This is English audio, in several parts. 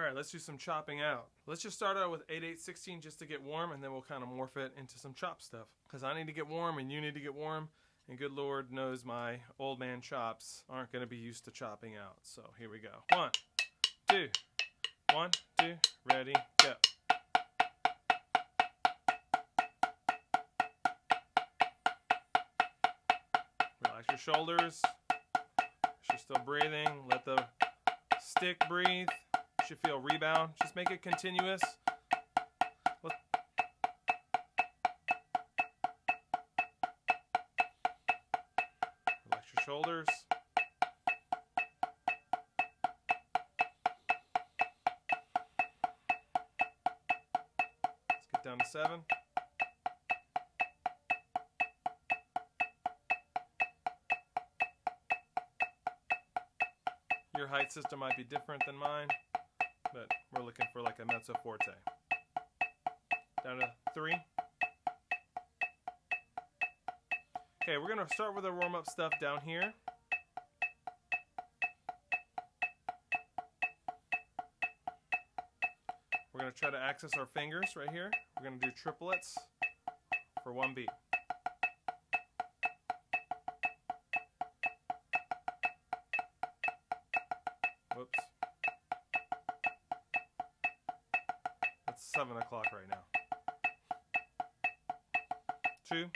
Alright, let's do some chopping out. Let's just start out with 8/8/16 just to get warm, and then we'll kind of morph it into some chop stuff. Because I need to get warm and you need to get warm, and good Lord knows my old man chops aren't going to be used to chopping out. So here we go. 1, 2, 1, 2, ready, go. Relax your shoulders. She's still breathing. Let the stick breathe. You should feel rebound. Just make it continuous. Relax your shoulders. Let's get down to 7. Your height system might be different than mine, but we're looking for like a mezzo forte. Down to 3. Okay, we're going to start with our warm-up stuff down here. We're going to try to access our fingers right here. We're going to do triplets for 1 beat. Whoops. That's 7 o'clock right now. 2.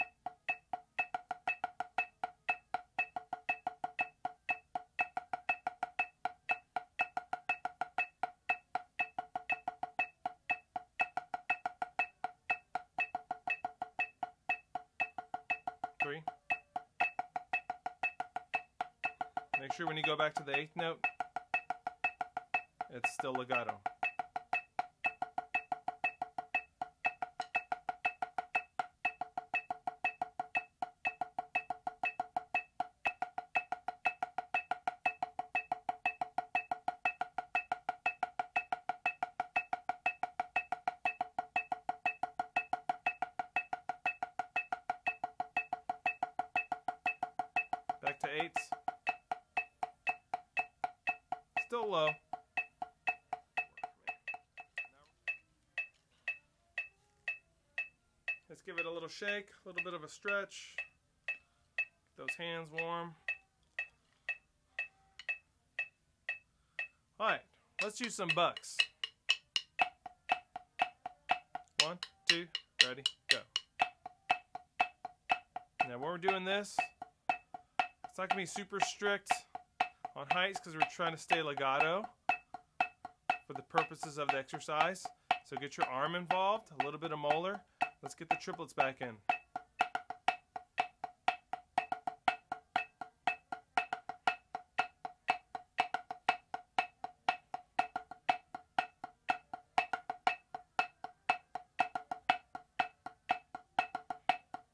3. Make sure when you go back to the 8th note, it's still legato. Back to 8s. Still low. Let's give it a little shake, a little bit of a stretch. Get those hands warm. Alright, let's use some bucks. 1, 2, ready, go. Now when we're doing this, it's not going to be super strict on heights because we're trying to stay legato for the purposes of the exercise. So get your arm involved, a little bit of Moeller. Let's get the triplets back in.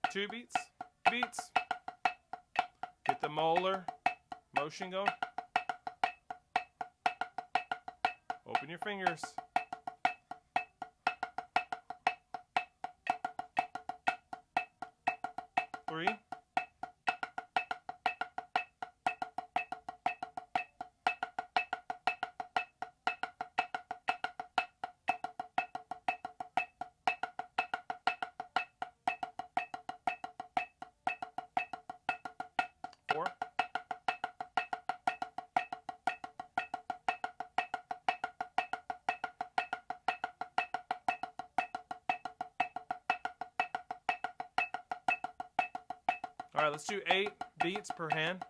Two beats. Get the Moeller motion going. Open your fingers. 3. 4. All right, let's do 8 beats per hand.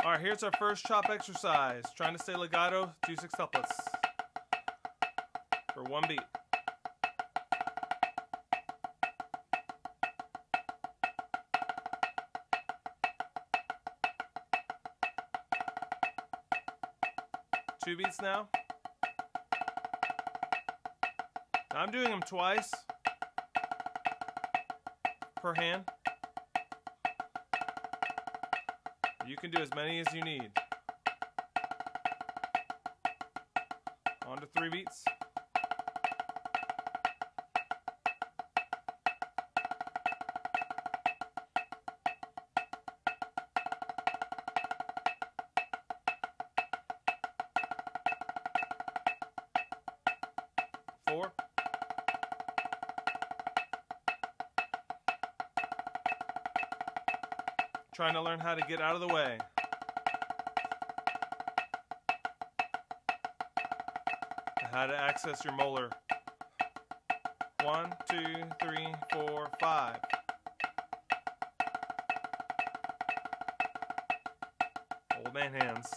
All right, here's our first chop exercise. Trying to stay legato, do 6 couplets for 1 beat. Two beats now. I'm doing them twice per hand. You can do as many as you need. On to 3 beats. 4. Trying to learn how to get out of the way. How to access your molar. 1, 2, 3, 4, 5. Old man hands.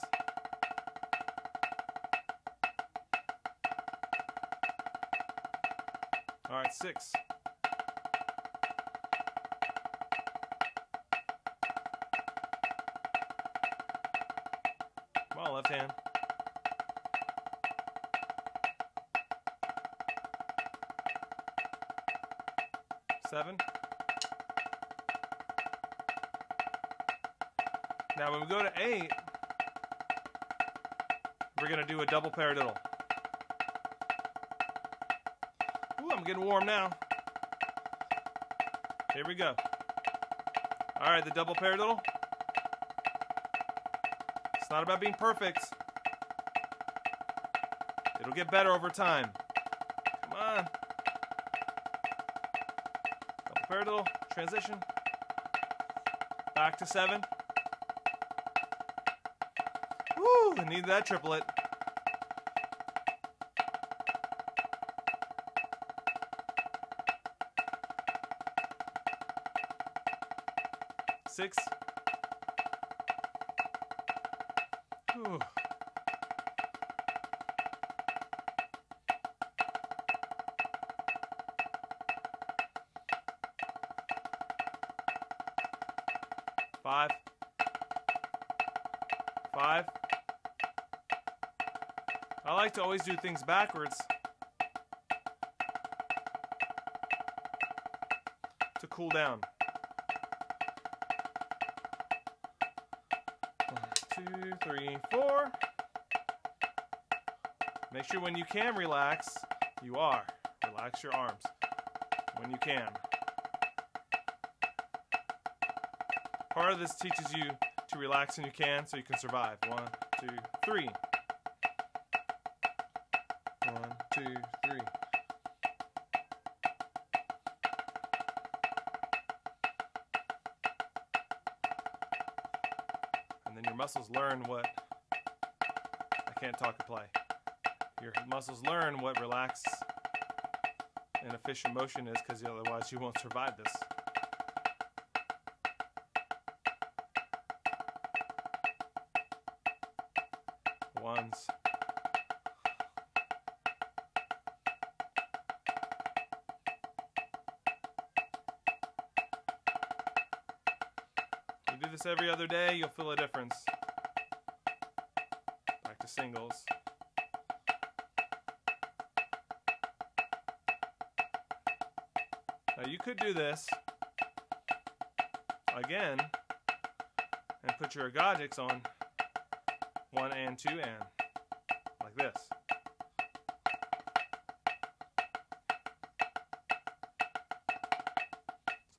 All right, 6. Come on, left hand. 7. Now when we go to 8, we're going to do a double paradiddle. Ooh, I'm getting warm now. Here we go. All right, the double paradiddle. It's not about being perfect. It'll get better over time. Come on. Paradiddle, transition, back to 7. Woo, I need that triplet. Six. Whew. 5. 5. I like to always do things backwards to cool down. 1, 2, 3, 4. Make sure when you can relax, you are. Relax your arms when you can. Part of this teaches you to relax when you can so you can survive. 1, 2, 3. 1, 2, 3. And then your muscles learn what... I can't talk and play. Your muscles learn what relaxed and efficient motion is, because otherwise you won't survive this. Ones. You do this every other day, you'll feel a difference. Back to singles. Now you could do this again and put your ergotics on 1 and 2 and like this.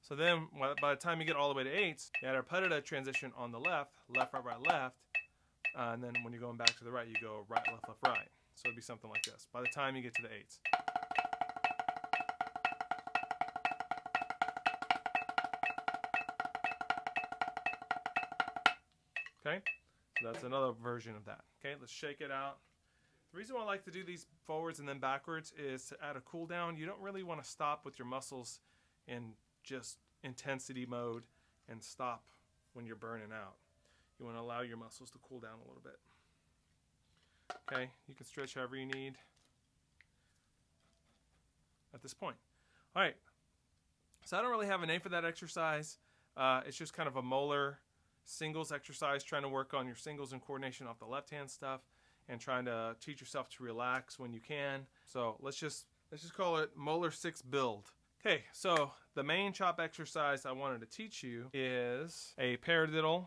So then by the time you get all the way to 8s, you add a paradiddle transition on the left, left, right, right, left, and then when you're going back to the right, you go right, left, left, right. So it'd be something like this by the time you get to the 8s. Okay, so that's another version of that. Okay, let's shake it out. The reason why I like to do these forwards and then backwards is to add a cool down. You don't really want to stop with your muscles in just intensity mode and stop when you're burning out. You want to allow your muscles to cool down a little bit. Okay, you can stretch however you need at this point. All right, so I don't really have a name for that exercise. It's just kind of a Moeller singles exercise, trying to work on your singles and coordination off the left hand stuff and trying to teach yourself to relax when you can. So let's just call it Moeller 6 build. Okay, so the main chop exercise I wanted to teach you is a paradiddle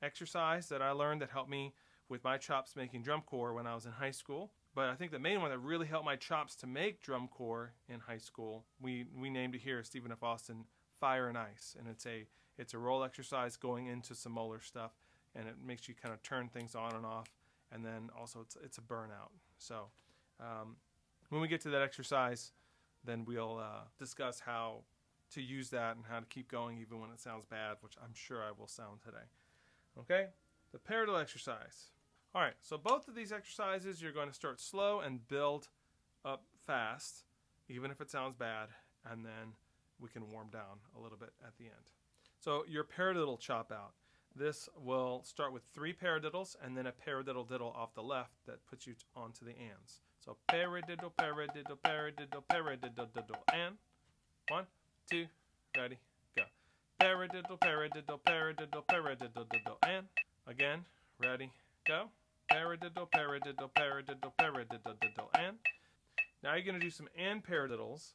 exercise that I learned that helped me with my chops making drum corps when I was in high school. But I think the main one that really helped my chops to make drum corps in high school, we named it here, Stephen F. Austin, Fire and Ice, and it's a roll exercise going into some Moeller stuff, and it makes you kind of turn things on and off, and then also it's a burnout. So When we get to that exercise, then we'll discuss how to use that and how to keep going even when it sounds bad, which I'm sure I will sound today. Okay, the paradiddle exercise. All right, so both of these exercises, you're going to start slow and build up fast, even if it sounds bad, and then we can warm down a little bit at the end. So your paradiddle chop out. This will start with 3 paradiddles and then a paradiddle diddle off the left that puts you onto the ands. So paradiddle, paradiddle, paradiddle, paradiddle, diddle, and 1, 2, ready, go. Paradiddle, paradiddle, paradiddle, paradiddle, diddle, and again, ready, go. Paradiddle, paradiddle, paradiddle, paradiddle, diddle, and now you're going to do some and paradiddles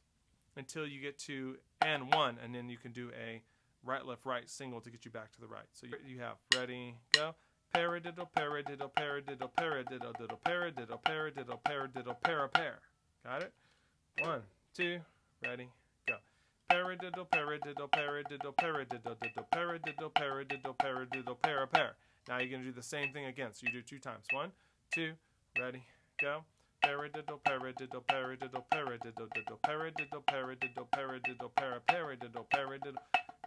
until you get to and 1, and then you can do a right, left, right single to get you back to the right. So you have ready, go. Paradiddle, paradiddle, paradiddle, paradiddle, diddle, paradiddle, paradiddle, paradiddle, para-pair. Got it? 1, 2, ready, go. Paradiddle, paradiddle, paradiddle, paradiddle, diddle, paradiddle, paradiddle, paradiddle, para-pair. Now you're going to do the same thing again. So you do 2 times. 1, 2, ready, go. Paradiddle, paradiddle, paradiddle, paradiddle, diddle, paradiddle, paradiddle, paradiddle, para-paradiddle, paradiddle,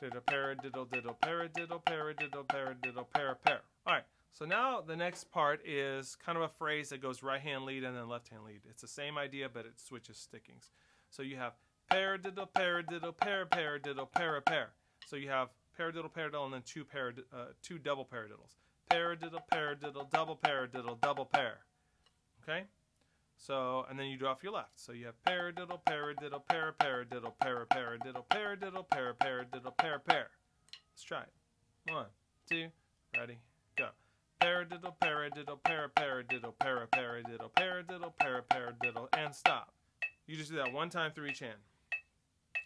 diddle, paradiddle, diddle, paradiddle, paradiddle, paradiddle, para-pair. All right. So now the next part is kind of a phrase that goes right hand lead and then left hand lead. It's the same idea, but it switches stickings. So you have paradiddle, paradiddle, para-paradiddle, para-pair. So you have paradiddle, paradiddle, and then 2 double paradiddles. Paradiddle, paradiddle, double paradiddle, double pair. Okay? So, and then you do off your left. So you have paradiddle, paradiddle, para-paradiddle, para-paradiddle, paradiddle, para-paradiddle, para-pair. Let's try it. 1, 2, ready, go. Paradiddle, paradiddle, para-paradiddle, para-paradiddle, paradiddle, para-paradiddle, and stop. You just do that 1 time through each hand.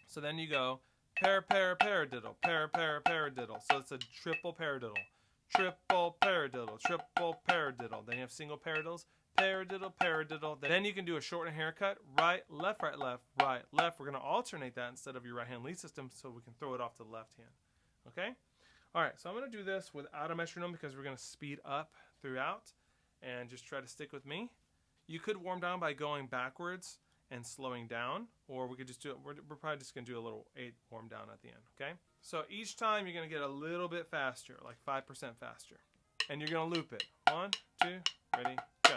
So then you go para-para-paradiddle, para-para-paradiddle. So it's a triple paradiddle. Triple paradiddle, triple paradiddle. Then you have single paradiddles. Paradiddle, paradiddle. Then you can do a shortened haircut. Right, left, right, left, right, left. We're going to alternate that instead of your right hand lead system so we can throw it off to the left hand. Okay? All right, so I'm going to do this without a metronome because we're going to speed up throughout and just try to stick with me. You could warm down by going backwards and slowing down, or we could just do it. We're probably just going to do a little 8 warm down at the end. Okay? So each time you're going to get a little bit faster, like 5% faster. And you're going to loop it. 1, 2, ready, go.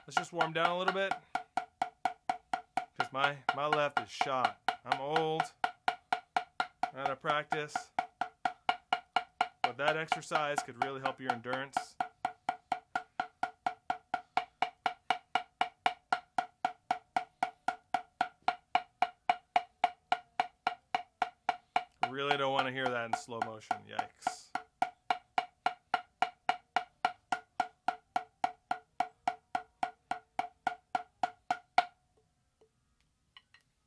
Let's just warm down a little bit because my left is shot. I'm old, out of practice, but that exercise could really help your endurance. I really don't want to hear that in slow motion. Yikes.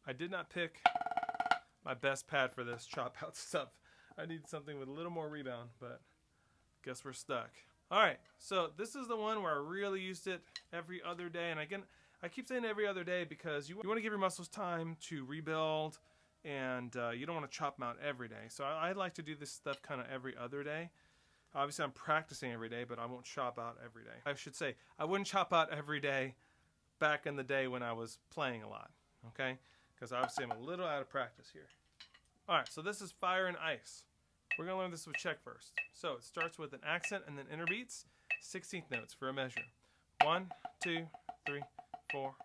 I did not pick my best pad for this chop out stuff. I need something with a little more rebound, but guess we're stuck. Alright, so this is the one where I really used it every other day. And again, I keep saying every other day because you want to give your muscles time to rebuild, and you don't want to chop them out every day. So I like to do this stuff kind of every other day. Obviously, I'm practicing every day, but I won't chop out every day. I should say, I wouldn't chop out every day back in the day when I was playing a lot, okay? Because obviously I'm a little out of practice here. Alright, so this is Fire and Ice. We're going to learn this with check first. So it starts with an accent and then interbeats, 16th notes for a measure. 1, 2, 3, 4.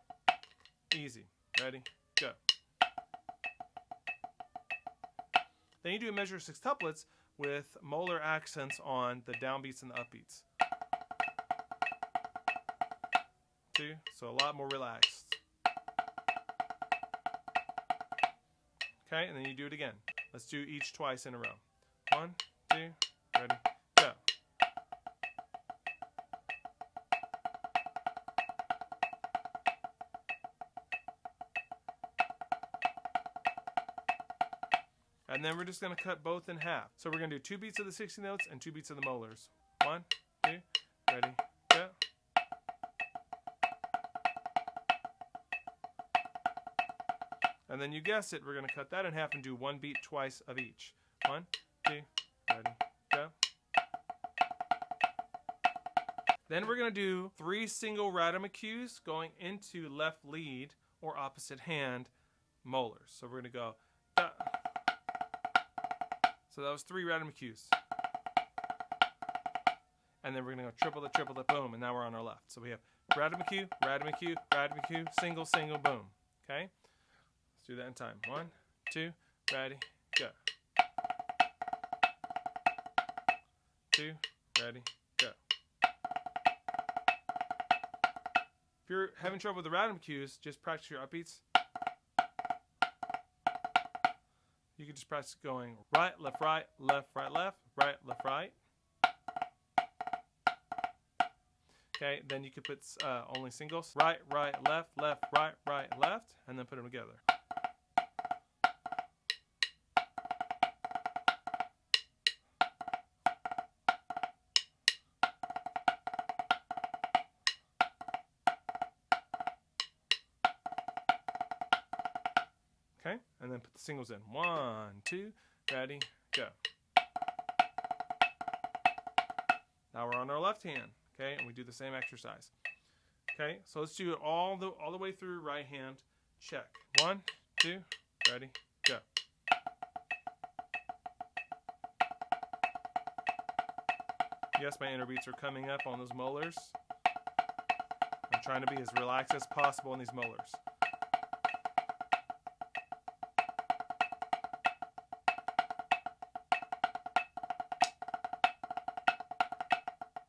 Easy. Ready? Go. Then you do a measure of sextuplets with Moeller accents on the downbeats and the upbeats. 2, so a lot more relaxed. Okay, and then you do it again. Let's do each twice in a row. 1, 2, ready, go. And then we're just going to cut both in half. So we're going to do 2 beats of the 60 notes and 2 beats of the molars. 1, 2, ready, go. And then you guessed it, we're going to cut that in half and do 1 beat twice of each. 1, 2, ready, go. Then we're going to do 3 single rhythmic cues going into left lead or opposite hand molars. So we're going to go da. So that was 3 rhythmic cues. And then we're going to go triple the, boom, and now we're on our left. So we have rhythmic cue, rhythmic cue, rhythmic cue, single, single, boom. Okay? Let's do that in time. 1, 2, ready, go. 2, ready, go. If you're having trouble with the rhythmic cues, just practice your upbeats. You can just practice going right, left, right, left, right, left, right, left, right. Okay, then you could put only singles. Right, right, left, left, right, right, left, and then put them together. Okay, and then put the singles in. 1, 2, ready, go. Now we're on our left hand, okay, and we do the same exercise. Okay, so let's do it all the way through right hand. Check. 1, 2, ready, go. Yes, my interbeats are coming up on those molars. I'm trying to be as relaxed as possible in these molars.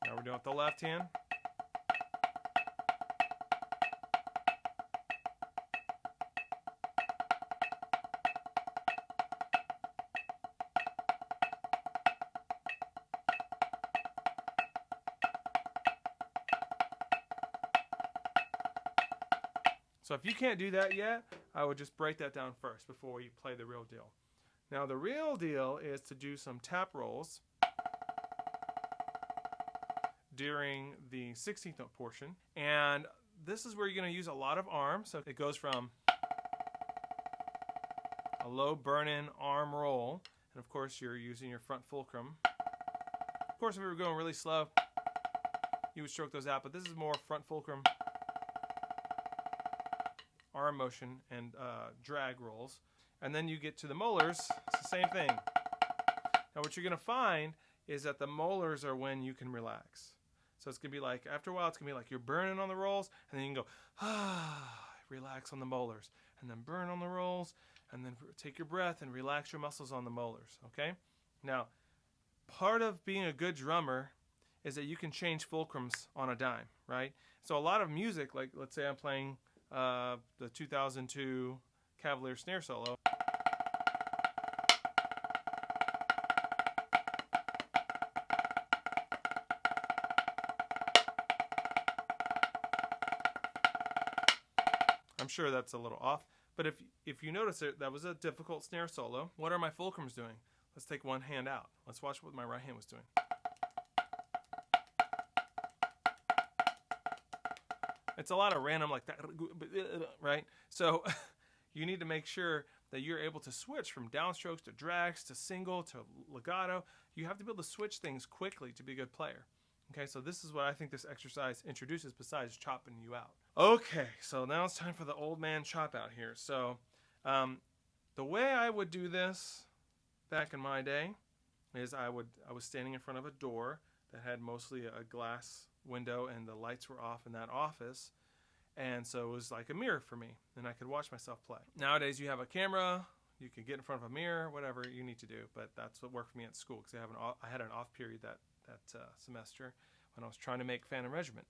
Now we're doing it with the left hand. So if you can't do that yet, I would just break that down first before you play the real deal. Now the real deal is to do some tap rolls during the 16th note portion. And this is where you're going to use a lot of arm. So it goes from a low burn-in arm roll. And of course you're using your front fulcrum. Of course if we were going really slow, you would stroke those out. But this is more front fulcrum, arm motion, and drag rolls. And then you get to the molars, it's the same thing. Now what you're going to find is that the molars are when you can relax. So it's going to be like, after a while, it's going to be like you're burning on the rolls, and then you can go, relax on the molars, and then burn on the rolls, and then take your breath and relax your muscles on the molars, okay? Now, part of being a good drummer is that you can change fulcrums on a dime, right? So a lot of music, like let's say I'm playing the 2002 Cavalier snare solo. I'm sure that's a little off, but if you notice it, that was a difficult snare solo. What are my fulcrums doing? Let's take one hand out. Let's watch what my right hand was doing. It's a lot of random like that, right? So you need to make sure that you're able to switch from downstrokes to drags to single to legato. You have to be able to switch things quickly to be a good player. Okay, so this is what I think this exercise introduces besides chopping you out. Okay, so now it's time for the old man chop out here. So the way I would do this back in my day is I was standing in front of a door that had mostly a glass window and the lights were off in that office. And so it was like a mirror for me, and I could watch myself play. Nowadays, you have a camera, you can get in front of a mirror, whatever you need to do. But that's what worked for me at school, because I had an off period that semester when I was trying to make Phantom Regiment.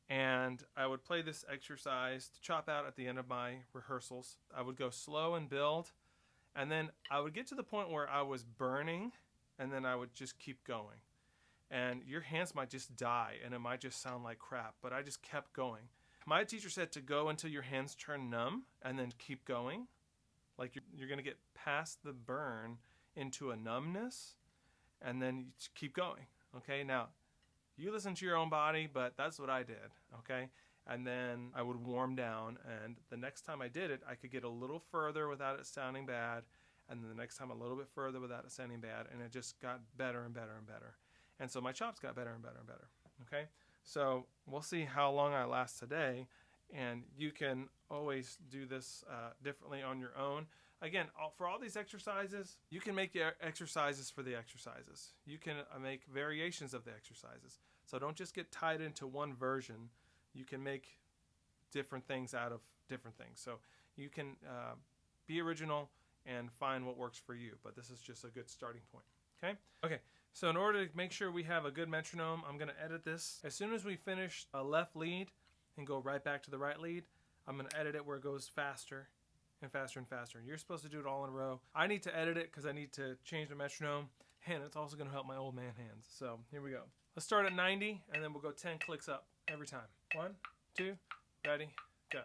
And I would play this exercise to chop out at the end of my rehearsals. I would go slow and build, and then I would get to the point where I was burning, and then I would just keep going. And your hands might just die, and it might just sound like crap, but I just kept going. My teacher said to go until your hands turn numb and then keep going. Like you're going to get past the burn into a numbness and then you just keep going. Okay, now you listen to your own body, but that's what I did. Okay, and then I would warm down, and the next time I did it, I could get a little further without it sounding bad, and then the next time a little bit further without it sounding bad, and it just got better and better and better. And so my chops got better and better and better. Okay. So we'll see how long I last today, and you can always do this differently on your own. Again, for all these exercises, you can make the exercises for the exercises. You can make variations of the exercises. So don't just get tied into one version. You can make different things out of different things. So you can be original and find what works for you, but this is just a good starting point. Okay? Okay. So in order to make sure we have a good metronome, I'm going to edit this. As soon as we finish a left lead and go right back to the right lead, I'm going to edit it where it goes faster and faster and faster. And you're supposed to do it all in a row. I need to edit it because I need to change the metronome, and it's also going to help my old man hands. So here we go. Let's start at 90, and then we'll go 10 clicks up every time. 1, 2, ready, go.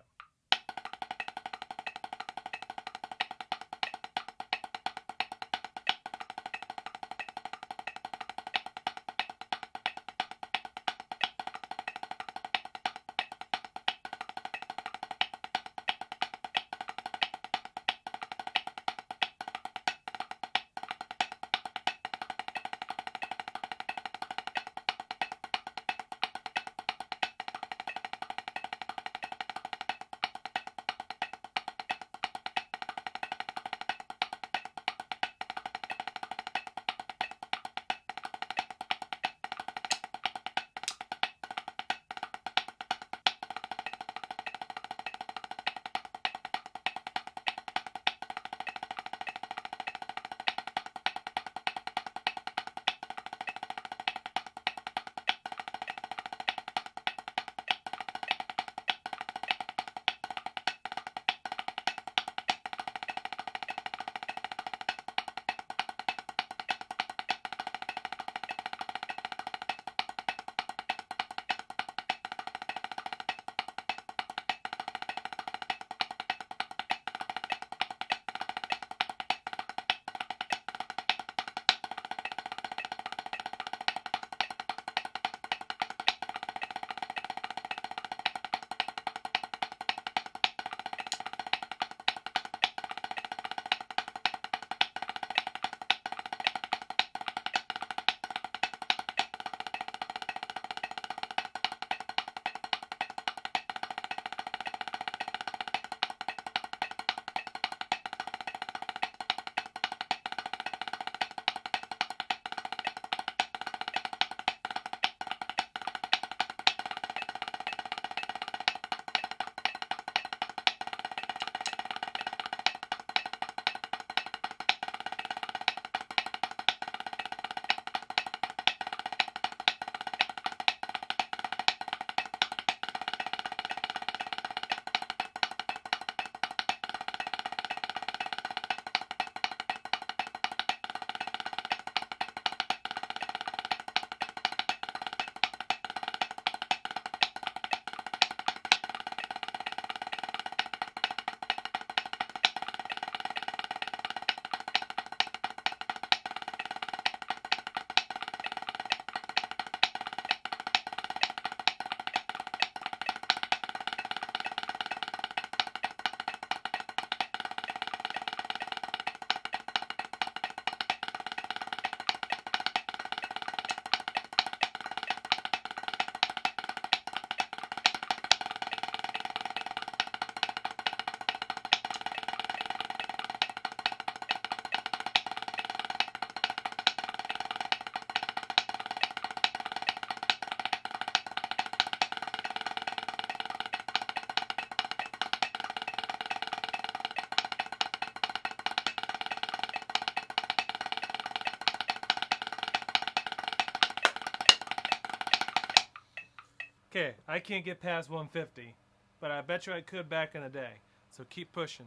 Okay, I can't get past 150, but I bet you I could back in the day. So keep pushing.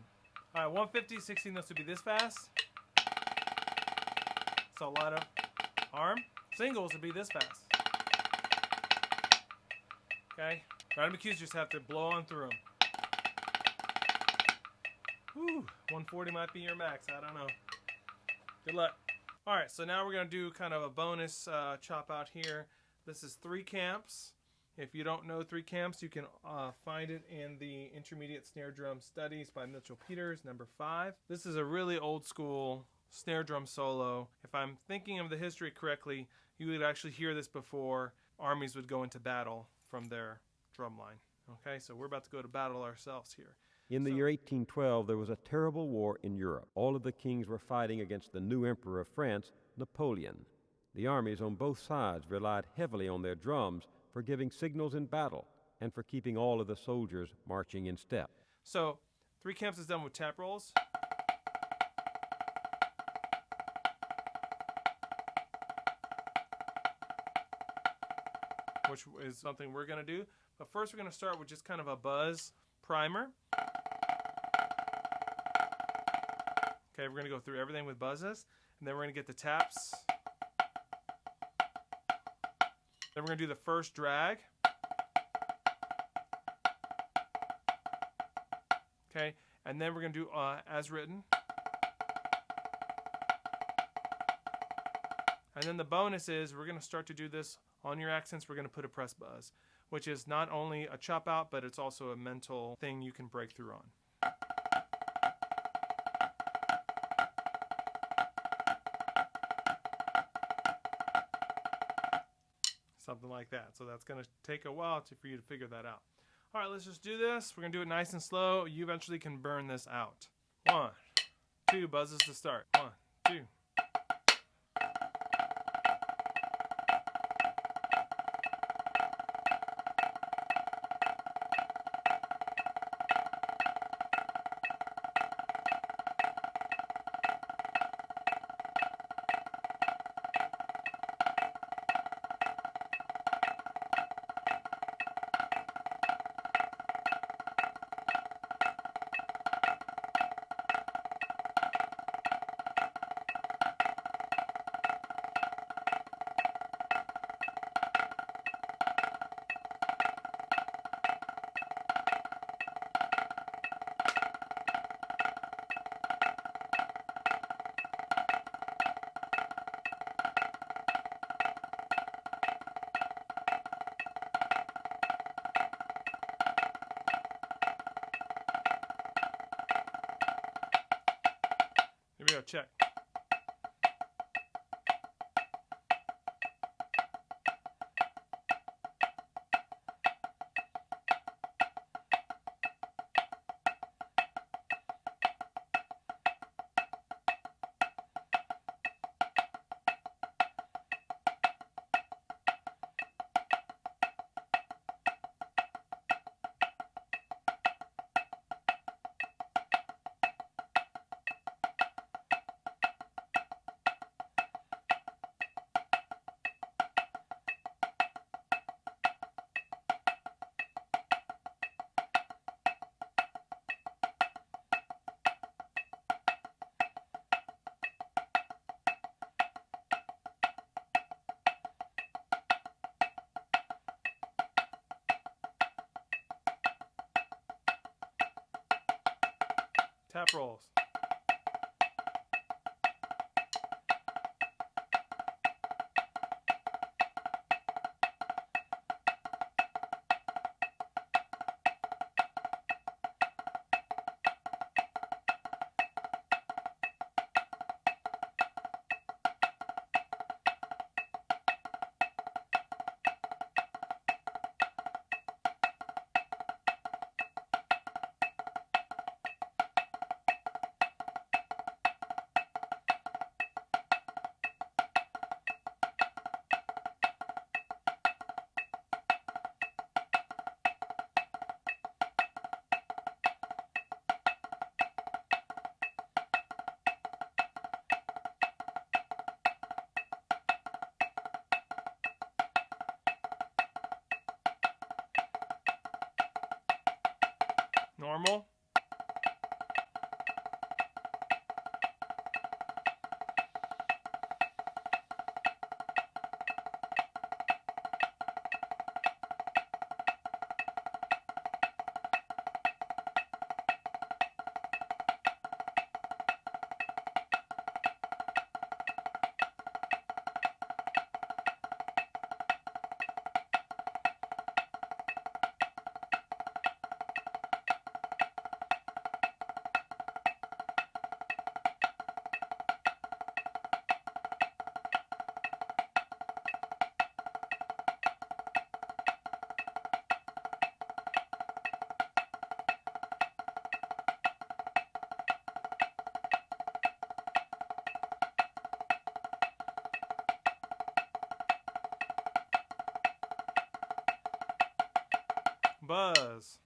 All right, 150, 16 notes would be this fast. So a lot of arm. Singles would be this fast. Okay, rhythmic cues just have to blow on through them. Whew, 140 might be your max, I don't know. Good luck. All right, so now we're gonna do kind of a bonus chop out here. This is 3 camps. If you don't know 3 camps, you can find it in the Intermediate Snare Drum Studies by Mitchell Peters, number 5. This is a really old school snare drum solo. If I'm thinking of the history correctly, you would actually hear this before armies would go into battle from their drum line. Okay, so we're about to go to battle ourselves here. In the year 1812, there was a terrible war in Europe. All of the kings were fighting against the new emperor of France, Napoleon. The armies on both sides relied heavily on their drums for giving signals in battle and for keeping all of the soldiers marching in step. So 3 camps is done with tap rolls. Which is something we're going to do. But first we're going to start with just kind of a buzz primer. Okay, we're going to go through everything with buzzes, and then we're going to get the taps. Then we're going to do the first drag. Okay, and then we're going to do as written. And then the bonus is we're going to start to do this on your accents. We're going to put a press buzz, which is not only a chop out, but it's also a mental thing you can break through on. Something like that. So that's going to take a while for you to figure that out. All right, let's just do this. We're going to do it nice and slow. You eventually can burn this out. 1, 2, buzzes to start. 1, 2. Here we go, check. Tap rolls. normal. Buzz.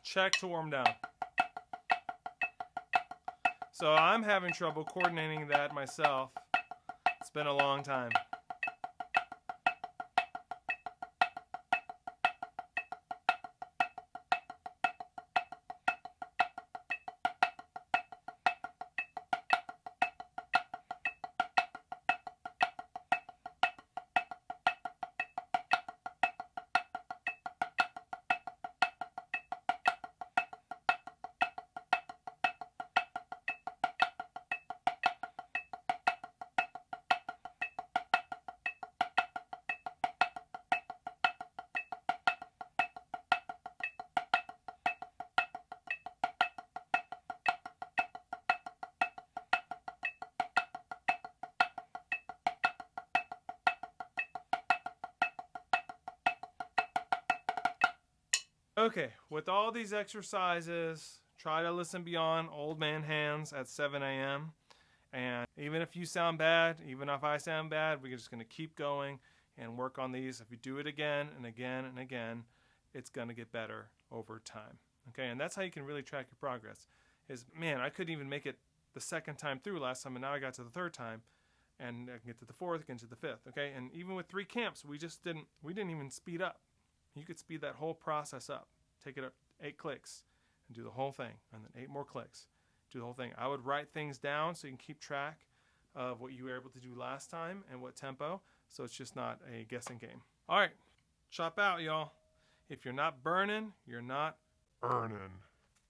Check to warm down. So I'm having trouble coordinating that myself. It's been a long time. Okay, with all these exercises, try to listen beyond old man hands at 7 a.m. And even if you sound bad, even if I sound bad, we're just going to keep going and work on these. If you do it again and again and again, it's going to get better over time. Okay, and that's how you can really track your progress. Is, man, I couldn't even make it the second time through last time, and now I got to the third time, and I can get to the fourth, get to the fifth. Okay, and even with 3 camps, we didn't even speed up. You could speed that whole process up. Take it up 8 clicks and do the whole thing, and then 8 more clicks. Do the whole thing. I would write things down so you can keep track of what you were able to do last time and what tempo, so it's just not a guessing game. All right, chop out, y'all. If you're not burning, you're not earning.